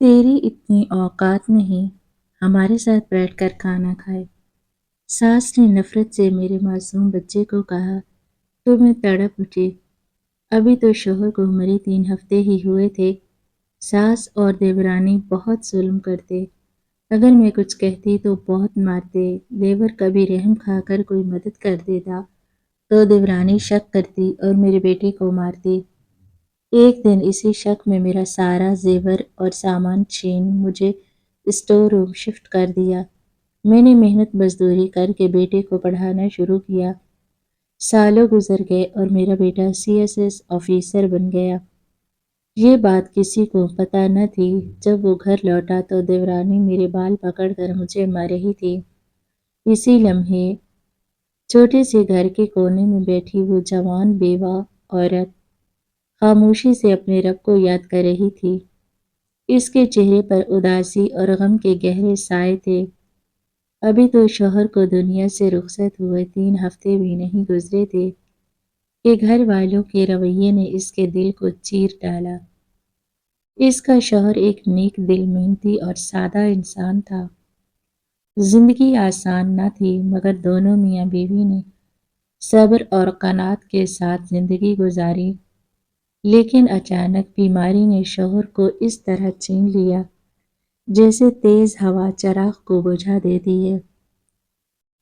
تیری اتنی اوقات نہیں ہمارے ساتھ بیٹھ کر کھانا کھائے۔ ساس نے نفرت سے میرے معصوم بچے کو کہا تو میں تڑپ اٹھی۔ ابھی تو شوہر کو مرے 3 ہفتے ہی ہوئے تھے۔ ساس اور دیورانی بہت ظلم کرتے، اگر میں کچھ کہتی تو بہت مارتے۔ دیور کبھی رحم کھا کر کوئی مدد کر دیتا تو دیورانی شک کرتی اور میرے بیٹے کو مارتی۔ ایک دن اسی شک میں میرا سارا زیور اور سامان چھین مجھے اسٹور روم شفٹ کر دیا۔ میں نے محنت مزدوری کر کے بیٹے کو پڑھانا شروع کیا۔ سالوں گزر گئے اور میرا بیٹا CSS آفیسر بن گیا۔ یہ بات کسی کو پتہ نہ تھی۔ جب وہ گھر لوٹا تو دیورانی میرے بال پکڑ کر مجھے مار رہی تھی۔ اسی لمحے چھوٹے سے گھر کے کونے میں بیٹھی وہ جوان بیوہ عورت خاموشی سے اپنے رب کو یاد کر رہی تھی۔ اس کے چہرے پر اداسی اور غم کے گہرے سائے تھے۔ ابھی تو شوہر کو دنیا سے رخصت ہوئے 3 ہفتے بھی نہیں گزرے تھے کہ گھر والوں کے رویے نے اس کے دل کو چیر ڈالا۔ اس کا شوہر ایک نیک دل، محنتی اور سادہ انسان تھا۔ زندگی آسان نہ تھی، مگر دونوں میاں بیوی نے صبر اور قناعت کے ساتھ زندگی گزاری۔ لیکن اچانک بیماری نے شوہر کو اس طرح چھین لیا جیسے تیز ہوا چراغ کو بجھا دیتی ہے۔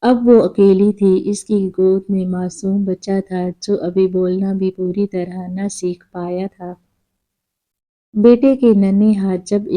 اب وہ اکیلی تھی۔ اس کی گود میں معصوم بچہ تھا جو ابھی بولنا بھی پوری طرح نہ سیکھ پایا تھا۔ بیٹے کے ننھے ہاتھ جب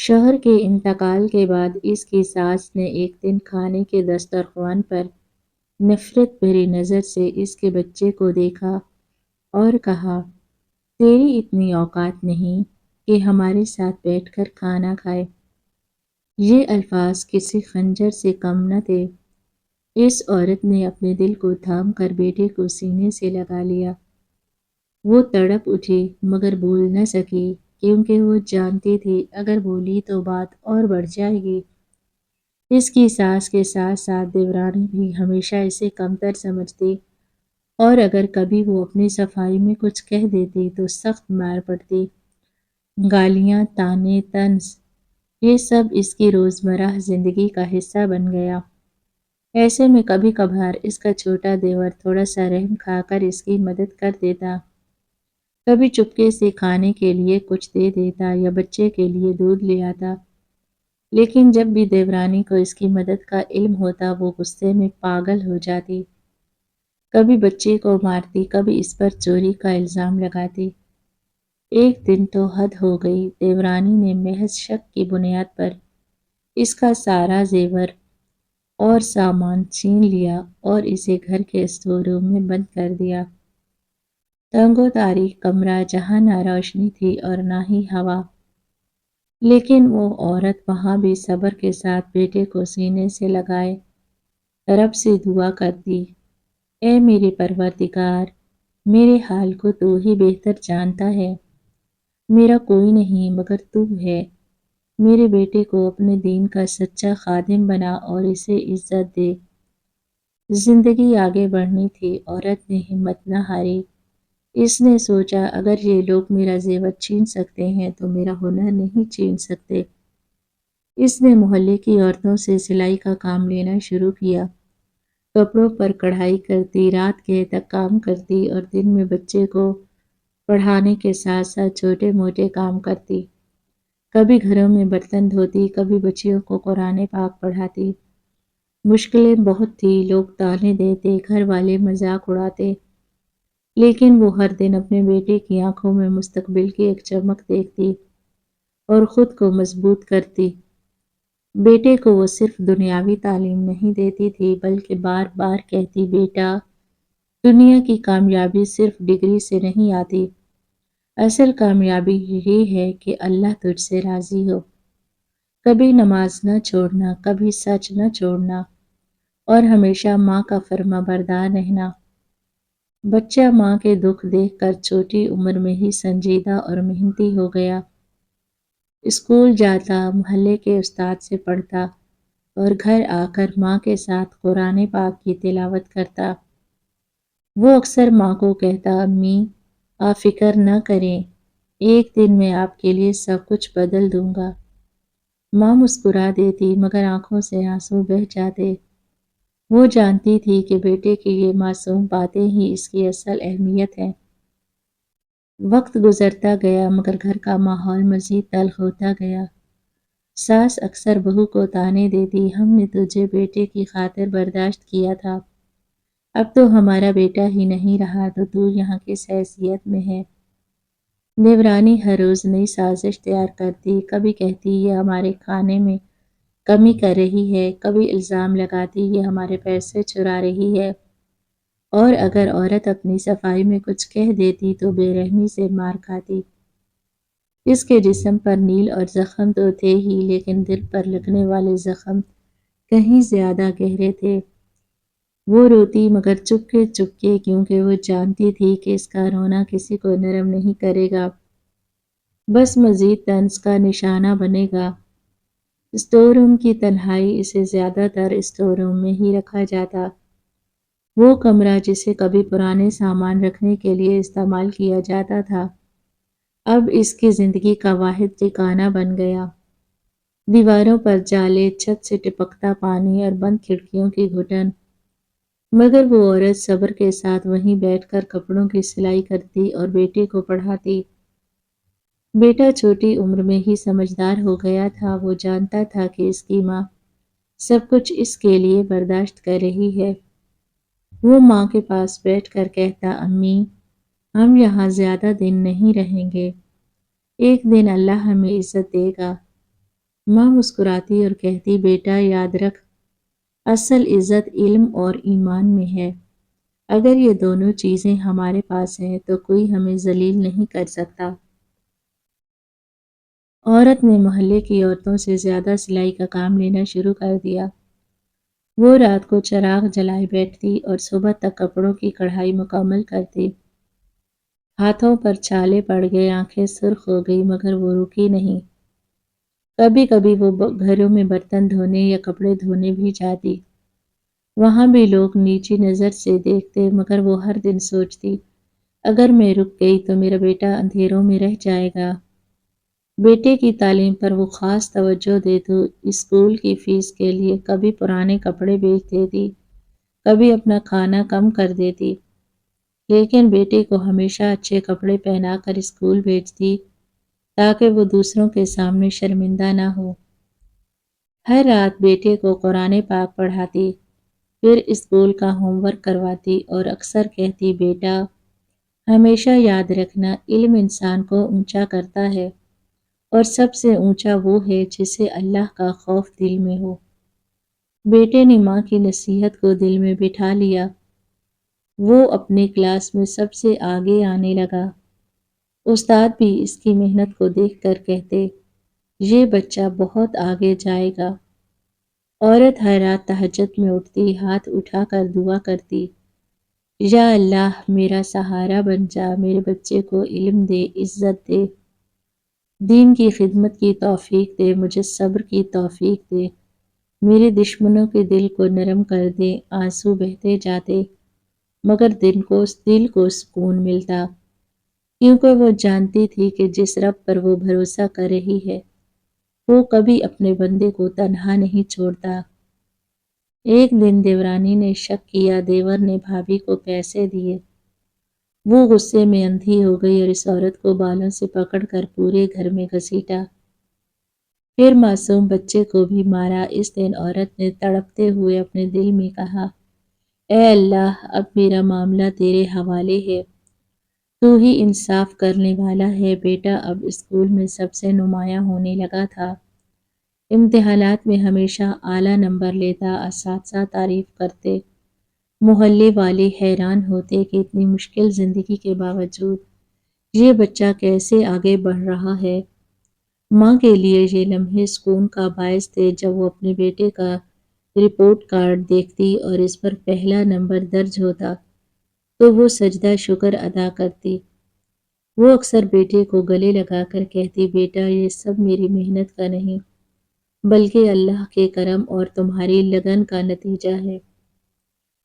شوہر کے انتقال کے بعد اس کی ساس نے ایک دن کھانے کے دسترخوان پر نفرت بھری نظر سے اس کے بچے کو دیکھا اور کہا، تیری اتنی اوقات نہیں کہ ہمارے ساتھ بیٹھ کر کھانا کھائے۔ یہ الفاظ کسی خنجر سے کم نہ تھے۔ اس عورت نے اپنے دل کو تھام کر بیٹے کو سینے سے لگا لیا۔ وہ تڑپ اٹھی مگر بول نہ سکی، کیونکہ وہ جانتی تھی اگر بولی تو بات اور بڑھ جائے گی۔ اس کی ساس کے ساتھ ساتھ دیورانی بھی ہمیشہ اسے کمتر سمجھتی، اور اگر کبھی وہ اپنی صفائی میں کچھ کہہ دیتی تو سخت مار پڑتی۔ گالیاں، طعنے، طنز، یہ سب اس کی روزمرہ زندگی کا حصہ بن گیا۔ ایسے میں کبھی کبھار اس کا چھوٹا دیور تھوڑا سا رحم کھا کر اس کی مدد کر دیتا۔ کبھی چپکے سے کھانے کے لیے کچھ دے دیتا یا بچے کے لیے دودھ لے آتا۔ لیکن جب بھی دیورانی کو اس کی مدد کا علم ہوتا وہ غصے میں پاگل ہو جاتی۔ کبھی بچے کو مارتی، کبھی اس پر چوری کا الزام لگاتی۔ ایک دن تو حد ہو گئی، دیورانی نے محض شک کی بنیاد پر اس کا سارا زیور اور سامان چھین لیا اور اسے گھر کے اسٹور روم میں بند کر دیا۔ تنگ و تاریک کمرہ جہاں نہ روشنی تھی اور نہ ہی ہوا، لیکن وہ عورت وہاں بھی صبر کے ساتھ بیٹے کو سینے سے لگائے رب سے دعا کرتی، اے میرے پروردگار، میرے حال کو تو ہی بہتر جانتا ہے۔ میرا کوئی نہیں مگر تو ہے۔ میرے بیٹے کو اپنے دین کا سچا خادم بنا اور اسے عزت دے۔ زندگی آگے بڑھنی تھی، عورت نے ہمت نہ ہاری۔ اس نے سوچا اگر یہ لوگ میرا زیور چھین سکتے ہیں تو میرا ہنر نہیں چھین سکتے۔ اس نے محلے کی عورتوں سے سلائی کا کام لینا شروع کیا۔ کپڑوں پر کڑھائی کرتی، رات گئے تک کام کرتی اور دن میں بچے کو پڑھانے کے ساتھ ساتھ چھوٹے موٹے کام کرتی۔ کبھی گھروں میں برتن دھوتی، کبھی بچیوں کو قرآن پاک پڑھاتی۔ مشکلیں بہت تھی، لوگ طعنے دیتے، گھر والے مذاق اڑاتے، لیکن وہ ہر دن اپنے بیٹے کی آنکھوں میں مستقبل کی ایک چمک دیکھتی اور خود کو مضبوط کرتی۔ بیٹے کو وہ صرف دنیاوی تعلیم نہیں دیتی تھی بلکہ بار بار کہتی، بیٹا، دنیا کی کامیابی صرف ڈگری سے نہیں آتی، اصل کامیابی یہ ہے کہ اللہ تجھ سے راضی ہو۔ کبھی نماز نہ چھوڑنا، کبھی سچ نہ چھوڑنا، اور ہمیشہ ماں کا فرما بردار رہنا۔ بچہ ماں کے دکھ دیکھ کر چھوٹی عمر میں ہی سنجیدہ اور محنتی ہو گیا۔ اسکول جاتا، محلے کے استاد سے پڑھتا اور گھر آ کر ماں کے ساتھ قرآن پاک کی تلاوت کرتا۔ وہ اکثر ماں کو کہتا، امی آپ فکر نہ کریں، ایک دن میں آپ کے لیے سب کچھ بدل دوں گا۔ ماں مسکرا دیتی مگر آنکھوں سے آنسو بہہ جاتے۔ وہ جانتی تھی کہ بیٹے کی یہ معصوم باتیں ہی اس کی اصل اہمیت ہیں۔ وقت گزرتا گیا مگر گھر کا ماحول مزید تلخ ہوتا گیا۔ ساس اکثر بہو کو طعنے دیتی، ہم نے تجھے بیٹے کی خاطر برداشت کیا تھا، اب تو ہمارا بیٹا ہی نہیں رہا تو تو یہاں کس حیثیت میں ہے؟ دیورانی ہر روز نئی سازش تیار کرتی، کبھی کہتی یہ ہمارے کھانے میں کمی کر رہی ہے، کبھی الزام لگاتی یہ ہمارے پیسے چرا رہی ہے، اور اگر عورت اپنی صفائی میں کچھ کہہ دیتی تو بے رحمی سے مار کھاتی۔ اس کے جسم پر نیل اور زخم تو تھے ہی لیکن دل پر لگنے والے زخم کہیں زیادہ گہرے تھے۔ وہ روتی مگر چپکے چپکے کیونکہ وہ جانتی تھی کہ اس کا رونا کسی کو نرم نہیں کرے گا، بس مزید طنز کا نشانہ بنے گا۔ اسٹور روم کی تنہائی، اسے زیادہ تر اسٹور روم میں ہی رکھا جاتا۔ وہ کمرہ جسے کبھی پرانے سامان رکھنے کے لیے استعمال کیا جاتا تھا، اب اس کی زندگی کا واحد ٹھکانہ بن گیا۔ دیواروں پر جالے، چھت سے ٹپکتا پانی اور بند کھڑکیوں کی گھٹن، مگر وہ عورت صبر کے ساتھ وہیں بیٹھ کر کپڑوں کی سلائی کرتی اور بیٹے کو پڑھاتی۔ بیٹا چھوٹی عمر میں ہی سمجھدار ہو گیا تھا، وہ جانتا تھا کہ اس کی ماں سب کچھ اس کے لیے برداشت کر رہی ہے۔ وہ ماں کے پاس بیٹھ کر کہتا، امی ہم یہاں زیادہ دن نہیں رہیں گے، ایک دن اللہ ہمیں عزت دے گا۔ ماں مسکراتی اور کہتی، بیٹا یاد رکھ، اصل عزت علم اور ایمان میں ہے، اگر یہ دونوں چیزیں ہمارے پاس ہیں تو کوئی ہمیں ذلیل نہیں کر سکتا۔ عورت نے محلے کی عورتوں سے زیادہ سلائی کا کام لینا شروع کر دیا۔ وہ رات کو چراغ جلائے بیٹھتی اور صبح تک کپڑوں کی کڑھائی مکمل کرتی۔ ہاتھوں پر چھالے پڑ گئے، آنکھیں سرخ ہو گئی مگر وہ رکی نہیں۔ کبھی کبھی وہ گھروں میں برتن دھونے یا کپڑے دھونے بھی جاتی۔ وہاں بھی لوگ نیچی نظر سے دیکھتے مگر وہ ہر دن سوچتی، اگر میں رک گئی تو میرا بیٹا اندھیروں میں رہ جائے گا۔ بیٹے کی تعلیم پر وہ خاص توجہ دیتی، اسکول کی فیس کے لیے کبھی پرانے کپڑے بیچ دیتی، کبھی اپنا کھانا کم کر دیتی، لیکن بیٹے کو ہمیشہ اچھے کپڑے پہنا کر اسکول بھیجتی تاکہ وہ دوسروں کے سامنے شرمندہ نہ ہو۔ ہر رات بیٹے کو قرآن پاک پڑھاتی، پھر اسکول کا ہوم ورک کرواتی اور اکثر کہتی، بیٹا ہمیشہ یاد رکھنا، علم انسان کو اونچا کرتا ہے اور سب سے اونچا وہ ہے جسے اللہ کا خوف دل میں ہو۔ بیٹے نے ماں کی نصیحت کو دل میں بٹھا لیا۔ وہ اپنے کلاس میں سب سے آگے آنے لگا۔ استاد بھی اس کی محنت کو دیکھ کر کہتے، یہ بچہ بہت آگے جائے گا۔ عورت ہر رات تہجد میں اٹھتی، ہاتھ اٹھا کر دعا کرتی، یا اللہ میرا سہارا بن جا، میرے بچے کو علم دے، عزت دے، دین کی خدمت کی توفیق دے، مجھے صبر کی توفیق دے، میرے دشمنوں کے دل کو نرم کر دے۔ آنسو بہتے جاتے مگر دل کو سکون ملتا، کیونکہ وہ جانتی تھی کہ جس رب پر وہ بھروسہ کر رہی ہے وہ کبھی اپنے بندے کو تنہا نہیں چھوڑتا۔ ایک دن دیورانی نے شک کیا، دیور نے بھابھی کو پیسے دیے۔ وہ غصے میں اندھی ہو گئی اور اس عورت کو بالوں سے پکڑ کر پورے گھر میں گھسیٹا، پھر معصوم بچے کو بھی مارا۔ اس دن عورت نے تڑپتے ہوئے اپنے دل میں کہا، اے اللہ اب میرا معاملہ تیرے حوالے ہے، تو ہی انصاف کرنے والا ہے۔ بیٹا اب اسکول میں سب سے نمایاں ہونے لگا تھا، امتحانات میں ہمیشہ اعلیٰ نمبر لیتا، اساتذہ تعریف کرتے، محلے والے حیران ہوتے کہ اتنی مشکل زندگی کے باوجود یہ بچہ کیسے آگے بڑھ رہا ہے۔ ماں کے لیے یہ لمحے سکون کا باعث تھے جب وہ اپنے بیٹے کا رپورٹ کارڈ دیکھتی اور اس پر پہلا نمبر درج ہوتا تو وہ سجدہ شکر ادا کرتی۔ وہ اکثر بیٹے کو گلے لگا کر کہتی، بیٹا یہ سب میری محنت کا نہیں بلکہ اللہ کے کرم اور تمہاری لگن کا نتیجہ ہے۔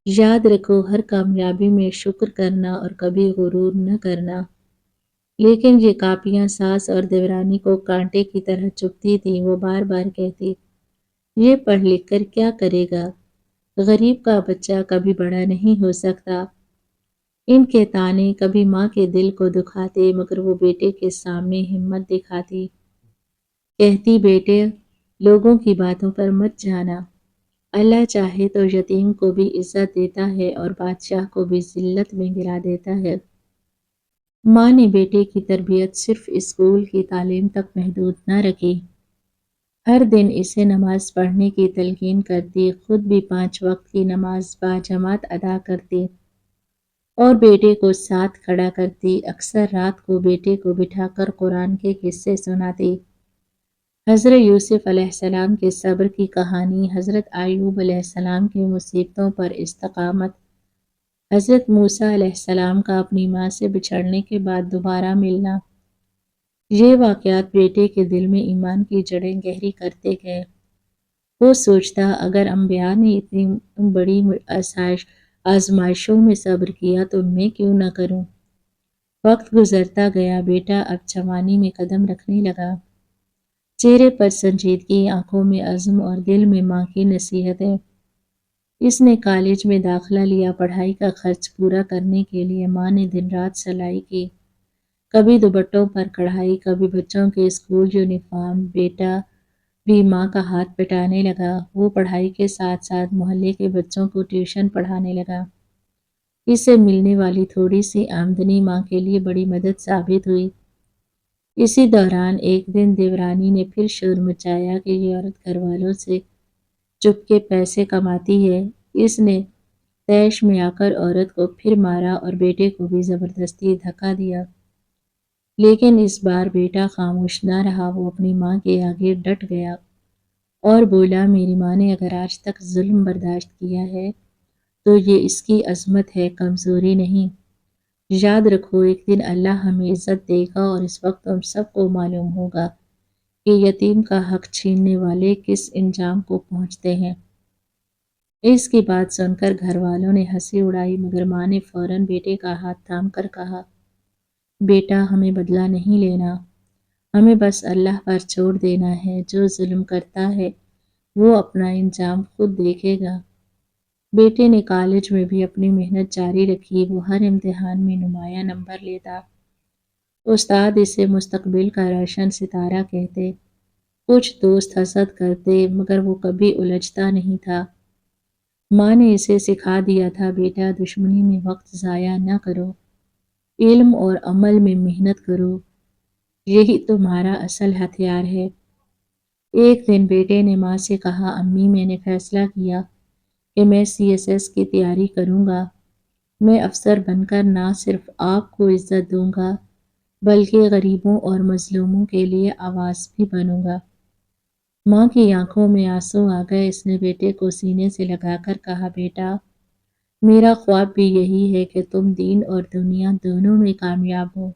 یاد رکھو ہر کامیابی میں شکر کرنا اور کبھی غرور نہ کرنا۔ لیکن یہ کاپیاں ساس اور دیورانی کو کانٹے کی طرح چبھتی تھیں۔ وہ بار بار کہتی، یہ پڑھ لکھ کر کیا کرے گا؟ غریب کا بچہ کبھی بڑا نہیں ہو سکتا۔ ان کے طعنے کبھی ماں کے دل کو دکھاتے، مگر وہ بیٹے کے سامنے ہمت دکھاتی۔ کہتی، بیٹے لوگوں کی باتوں پر مت جانا۔ اللہ چاہے تو یتیم کو بھی عزت دیتا ہے اور بادشاہ کو بھی ذلت میں گرا دیتا ہے۔ ماں نے بیٹے کی تربیت صرف اسکول کی تعلیم تک محدود نہ رکھی۔ ہر دن اسے نماز پڑھنے کی تلقین کرتی، خود بھی 5 وقت کی نماز باجماعت ادا کرتی اور بیٹے کو ساتھ کھڑا کرتی۔ اکثر رات کو بیٹے کو بٹھا کر قرآن کے قصے سناتی۔ حضرت یوسف علیہ السلام کے صبر کی کہانی، حضرت ایوب علیہ السلام کی مصیبتوں پر استقامت، حضرت موسیٰ علیہ السلام کا اپنی ماں سے بچھڑنے کے بعد دوبارہ ملنا، یہ واقعات بیٹے کے دل میں ایمان کی جڑیں گہری کرتے گئے۔ وہ سوچتا، اگر انبیاء نے اتنی بڑی آزمائشوں میں صبر کیا تو میں کیوں نہ کروں؟ وقت گزرتا گیا، بیٹا اب جوانی میں قدم رکھنے لگا۔ چہرے پر سنجیدگی، آنکھوں میں عزم اور دل میں ماں کی نصیحتیں۔ اس نے کالج میں داخلہ لیا۔ پڑھائی کا خرچ پورا کرنے کے لیے ماں نے دن رات سلائی کی، کبھی دوپٹوں پر کڑھائی، کبھی بچوں کے اسکول یونیفارم۔ بیٹا بھی ماں کا ہاتھ بٹانے لگا۔ وہ پڑھائی کے ساتھ ساتھ محلے کے بچوں کو ٹیوشن پڑھانے لگا۔ اس سے ملنے والی تھوڑی سی آمدنی ماں کے لیے بڑی مدد ثابت ہوئی۔ اسی دوران ایک دن دیورانی نے پھر شور مچایا کہ یہ عورت گھر والوں سے چپ کے پیسے کماتی ہے۔ اس نے طیش میں آ کر عورت کو پھر مارا اور بیٹے کو بھی زبردستی دھکا دیا۔ لیکن اس بار بیٹا خاموش نہ رہا، وہ اپنی ماں کے آگے ڈٹ گیا اور بولا، میری ماں نے اگر آج تک ظلم برداشت کیا ہے تو یہ اس کی عظمت ہے، کمزوری نہیں۔ یاد رکھو ایک دن اللہ ہمیں عزت دے گا اور اس وقت ہم سب کو معلوم ہوگا کہ یتیم کا حق چھیننے والے کس انجام کو پہنچتے ہیں۔ اس کی بات سن کر گھر والوں نے ہنسی اڑائی، مگر ماں نے فوراً بیٹے کا ہاتھ تھام کر کہا، بیٹا ہمیں بدلہ نہیں لینا، ہمیں بس اللہ پر چھوڑ دینا ہے۔ جو ظلم کرتا ہے وہ اپنا انجام خود دیکھے گا۔ بیٹے نے کالج میں بھی اپنی محنت جاری رکھی۔ وہ ہر امتحان میں نمایاں نمبر لیتا۔ استاد اسے مستقبل کا روشن ستارہ کہتے۔ کچھ دوست حسد کرتے، مگر وہ کبھی الجھتا نہیں تھا۔ ماں نے اسے سکھا دیا تھا، بیٹا دشمنی میں وقت ضائع نہ کرو، علم اور عمل میں محنت کرو، یہی تمہارا اصل ہتھیار ہے۔ ایک دن بیٹے نے ماں سے کہا، امی میں نے فیصلہ کیا کہ میں CSS کی تیاری کروں گا۔ میں افسر بن کر نہ صرف آپ کو عزت دوں گا بلکہ غریبوں اور مظلوموں کے لیے آواز بھی بنوں گا۔ ماں کی آنکھوں میں آنسو آ گئے۔ اس نے بیٹے کو سینے سے لگا کر کہا، بیٹا میرا خواب بھی یہی ہے کہ تم دین اور دنیا دونوں میں کامیاب ہو۔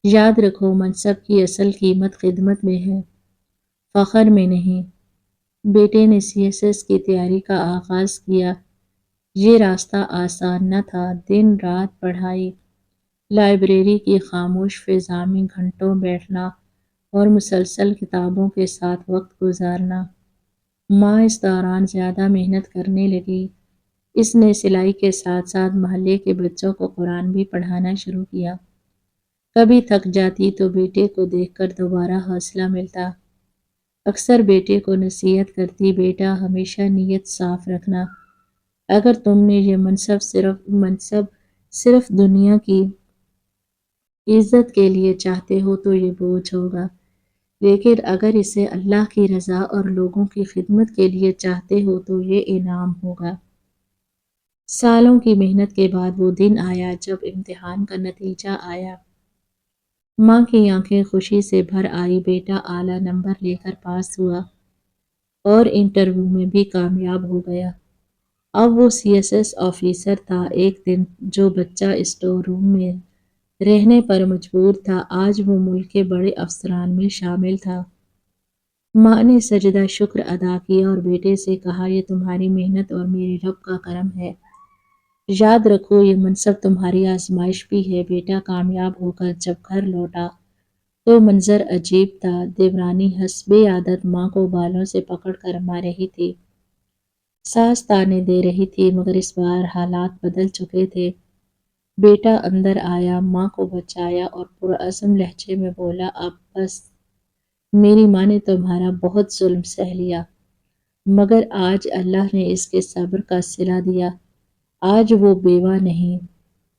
یاد رکھو منصب کی اصل قیمت خدمت میں ہے، فخر میں نہیں۔ بیٹے نے CSS کی تیاری کا آغاز کیا۔ یہ راستہ آسان نہ تھا۔ دن رات پڑھائی، لائبریری کی خاموش فضا میں گھنٹوں بیٹھنا اور مسلسل کتابوں کے ساتھ وقت گزارنا۔ ماں اس دوران زیادہ محنت کرنے لگی۔ اس نے سلائی کے ساتھ ساتھ محلے کے بچوں کو قرآن بھی پڑھانا شروع کیا۔ کبھی تھک جاتی تو بیٹے کو دیکھ کر دوبارہ حوصلہ ملتا۔ اکثر بیٹے کو نصیحت کرتی، بیٹا ہمیشہ نیت صاف رکھنا، اگر تم نے یہ منصب صرف دنیا کی عزت کے لیے چاہتے ہو تو یہ بوجھ ہوگا، لیکن اگر اسے اللہ کی رضا اور لوگوں کی خدمت کے لیے چاہتے ہو تو یہ انعام ہوگا۔ سالوں کی محنت کے بعد وہ دن آیا جب امتحان کا نتیجہ آیا۔ ماں کی آنکھیں خوشی سے بھر آئی، بیٹا اعلیٰ نمبر لے کر پاس ہوا اور انٹرویو میں بھی کامیاب ہو گیا۔ اب وہ CSS آفیسر تھا۔ ایک دن جو بچہ اسٹور روم میں رہنے پر مجبور تھا، آج وہ ملک کے بڑے افسران میں شامل تھا۔ ماں نے سجدہ شکر ادا کیا اور بیٹے سے کہا، یہ تمہاری محنت اور میرے رب کا کرم ہے۔ یاد رکھو یہ منصب تمہاری آزمائش بھی ہے۔ بیٹا کامیاب ہو کر جب گھر لوٹا تو منظر عجیب تھا۔ دیورانی حسب عادت ماں کو بالوں سے پکڑ کر مار رہی تھی۔ ساس تانے دے رہی تھی مگر اس بار حالات بدل چکے تھے۔ بیٹا اندر آیا، ماں کو بچایا اور پرعزم لہجے میں بولا، اب بس، میری ماں نے تمہارا بہت ظلم سہ لیا، مگر آج اللہ نے اس کے صبر کا صلہ دیا۔ آج وہ بیوہ نہیں،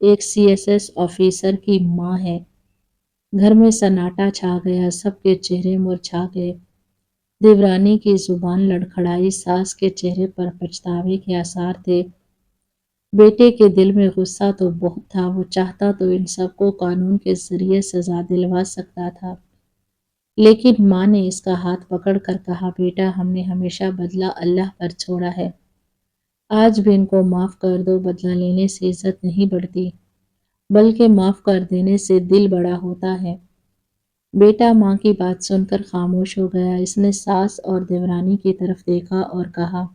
ایک CSS آفیسر کی ماں ہے۔ گھر میں سناٹا چھا گیا، سب کے چہرے مرجھا گئے۔ دیورانی کی زبان لڑکھڑائی، ساس کے چہرے پر پچھتاوے کے آثار تھے۔ بیٹے کے دل میں غصہ تو بہت تھا، وہ چاہتا تو ان سب کو قانون کے ذریعے سزا دلوا سکتا تھا، لیکن ماں نے اس کا ہاتھ پکڑ کر کہا، بیٹا ہم نے ہمیشہ بدلہ اللہ پر چھوڑا ہے، آج بھی ان کو معاف کر دو۔ بدلہ لینے سے عزت نہیں بڑھتی، بلکہ معاف کر دینے سے دل بڑا ہوتا ہے۔ بیٹا ماں کی بات سن کر خاموش ہو گیا۔ اس نے ساس اور دیورانی کی طرف دیکھا اور کہا،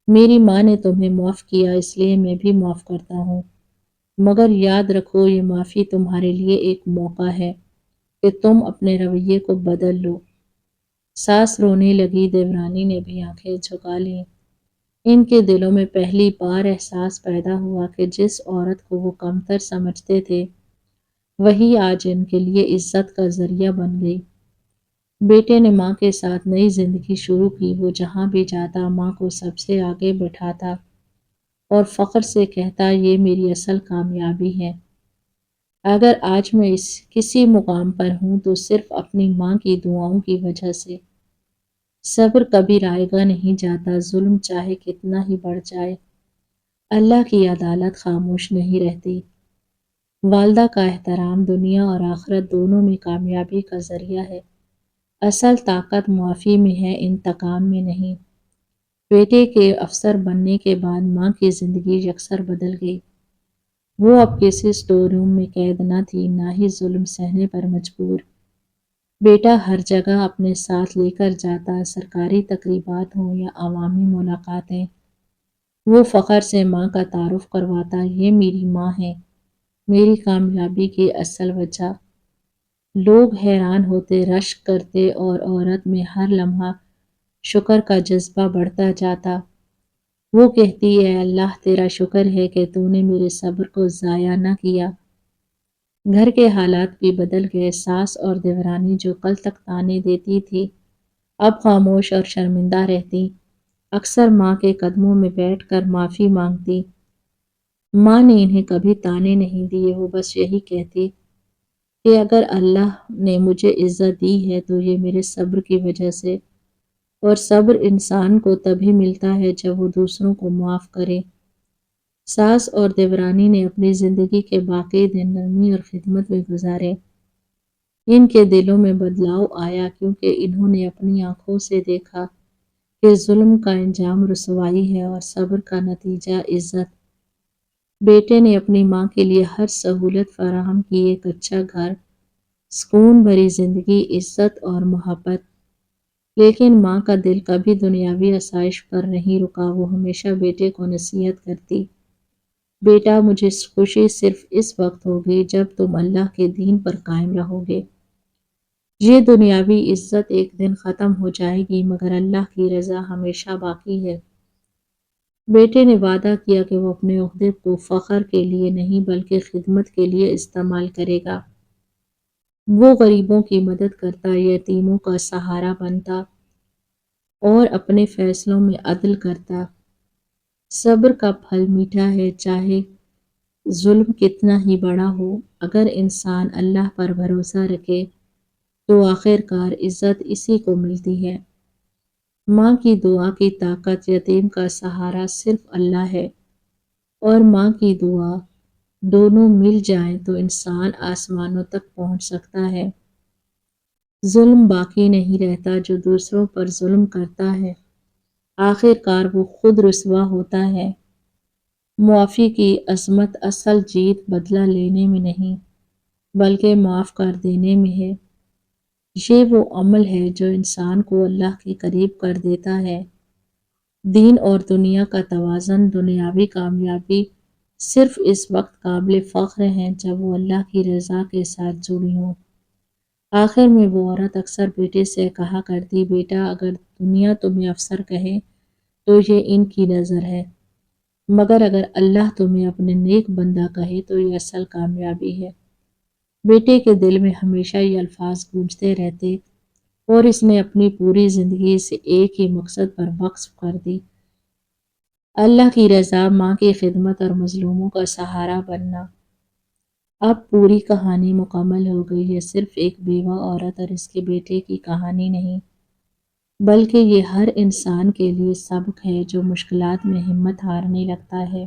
میری ماں نے تمہیں معاف کیا، اس لیے میں بھی معاف کرتا ہوں، مگر یاد رکھو یہ معافی تمہارے لیے ایک موقع ہے کہ تم اپنے رویے کو بدل لو۔ ساس رونے لگی، دیورانی نے بھی آنکھیں جھکا لیں۔ ان کے دلوں میں پہلی بار احساس پیدا ہوا کہ جس عورت کو وہ کمتر سمجھتے تھے وہی آج ان کے لیے عزت کا ذریعہ بن گئی۔ بیٹے نے ماں کے ساتھ نئی زندگی شروع کی۔ وہ جہاں بھی جاتا ماں کو سب سے آگے بٹھاتا اور فخر سے کہتا، یہ میری اصل کامیابی ہے۔ اگر آج میں کسی مقام پر ہوں تو صرف اپنی ماں کی دعاؤں کی وجہ سے۔ صبر کبھی رائے گا نہیں جاتا، ظلم چاہے کتنا ہی بڑھ جائے، اللہ کی عدالت خاموش نہیں رہتی۔ والدہ کا احترام دنیا اور آخرت دونوں میں کامیابی کا ذریعہ ہے۔ اصل طاقت معافی میں ہے، انتقام میں نہیں۔ بیٹے کے افسر بننے کے بعد ماں کی زندگی یکسر بدل گئی۔ وہ اب کسی اسٹور روم میں قید نہ تھی، نہ ہی ظلم سہنے پر مجبور۔ بیٹا ہر جگہ اپنے ساتھ لے کر جاتا، سرکاری تقریبات ہوں یا عوامی ملاقاتیں، وہ فخر سے ماں کا تعارف کرواتا، یہ میری ماں ہے، میری کامیابی کی اصل وجہ۔ لوگ حیران ہوتے، رشک کرتے اور عورت میں ہر لمحہ شکر کا جذبہ بڑھتا جاتا۔ وہ کہتی، اے اللہ تیرا شکر ہے کہ تو نے میرے صبر کو ضائع نہ کیا۔ گھر کے حالات بھی بدل گئے۔ ساس اور دیورانی جو کل تک طعنے دیتی تھی اب خاموش اور شرمندہ رہتی، اکثر ماں کے قدموں میں بیٹھ کر معافی مانگتی۔ ماں نے انہیں کبھی طعنے نہیں دیے، وہ بس یہی کہتی کہ اگر اللہ نے مجھے عزت دی ہے تو یہ میرے صبر کی وجہ سے، اور صبر انسان کو تبھی ملتا ہے جب وہ دوسروں کو معاف کرے۔ ساس اور دیورانی نے اپنی زندگی کے باقی دن نرمی اور خدمت میں گزارے۔ ان کے دلوں میں بدلاؤ آیا کیونکہ انہوں نے اپنی آنکھوں سے دیکھا کہ ظلم کا انجام رسوائی ہے اور صبر کا نتیجہ عزت۔ بیٹے نے اپنی ماں کے لیے ہر سہولت فراہم کی، ایک اچھا گھر، سکون بھری زندگی، عزت اور محبت۔ لیکن ماں کا دل کبھی دنیاوی آسائش پر نہیں رکا، وہ ہمیشہ بیٹے کو نصیحت کرتی، بیٹا مجھے خوشی صرف اس وقت ہوگی جب تم اللہ کے دین پر قائم رہو گے۔ یہ دنیاوی عزت ایک دن ختم ہو جائے گی مگر اللہ کی رضا ہمیشہ باقی ہے۔ بیٹے نے وعدہ کیا کہ وہ اپنے عہدے کو فخر کے لیے نہیں بلکہ خدمت کے لیے استعمال کرے گا۔ وہ غریبوں کی مدد کرتا، یتیموں کا سہارا بنتا اور اپنے فیصلوں میں عدل کرتا۔ صبر کا پھل میٹھا ہے، چاہے ظلم کتنا ہی بڑا ہو، اگر انسان اللہ پر بھروسہ رکھے تو آخر کار عزت اسی کو ملتی ہے۔ ماں کی دعا کی طاقت، یتیم کا سہارا صرف اللہ ہے، اور ماں کی دعا دونوں مل جائیں تو انسان آسمانوں تک پہنچ سکتا ہے۔ ظلم باقی نہیں رہتا، جو دوسروں پر ظلم کرتا ہے آخر کار وہ خود رسوا ہوتا ہے۔ معافی کی عظمت اصل جیت بدلہ لینے میں نہیں بلکہ معاف کر دینے میں ہے۔ یہ وہ عمل ہے جو انسان کو اللہ کے قریب کر دیتا ہے۔ دین اور دنیا کا توازن، دنیاوی کامیابی صرف اس وقت قابل فخر ہیں جب وہ اللہ کی رضا کے ساتھ جڑی ہوں۔ آخر میں وہ عورت اکثر بیٹے سے کہا کرتی، بیٹا اگر دنیا تمہیں افسر کہے تو یہ ان کی نظر ہے، مگر اگر اللہ تمہیں اپنے نیک بندہ کہے تو یہ اصل کامیابی ہے۔ بیٹے کے دل میں ہمیشہ یہ الفاظ گونجتے رہتے اور اس نے اپنی پوری زندگی اسے ایک ہی مقصد پر وقف کر دی، اللہ کی رضا، ماں کی خدمت اور مظلوموں کا سہارا بننا۔ اب پوری کہانی مکمل ہو گئی ہے، صرف ایک بیوہ عورت اور اس کے بیٹے کی کہانی نہیں، بلکہ یہ ہر انسان کے لیے سبق ہے جو مشکلات میں ہمت ہارنے لگتا ہے۔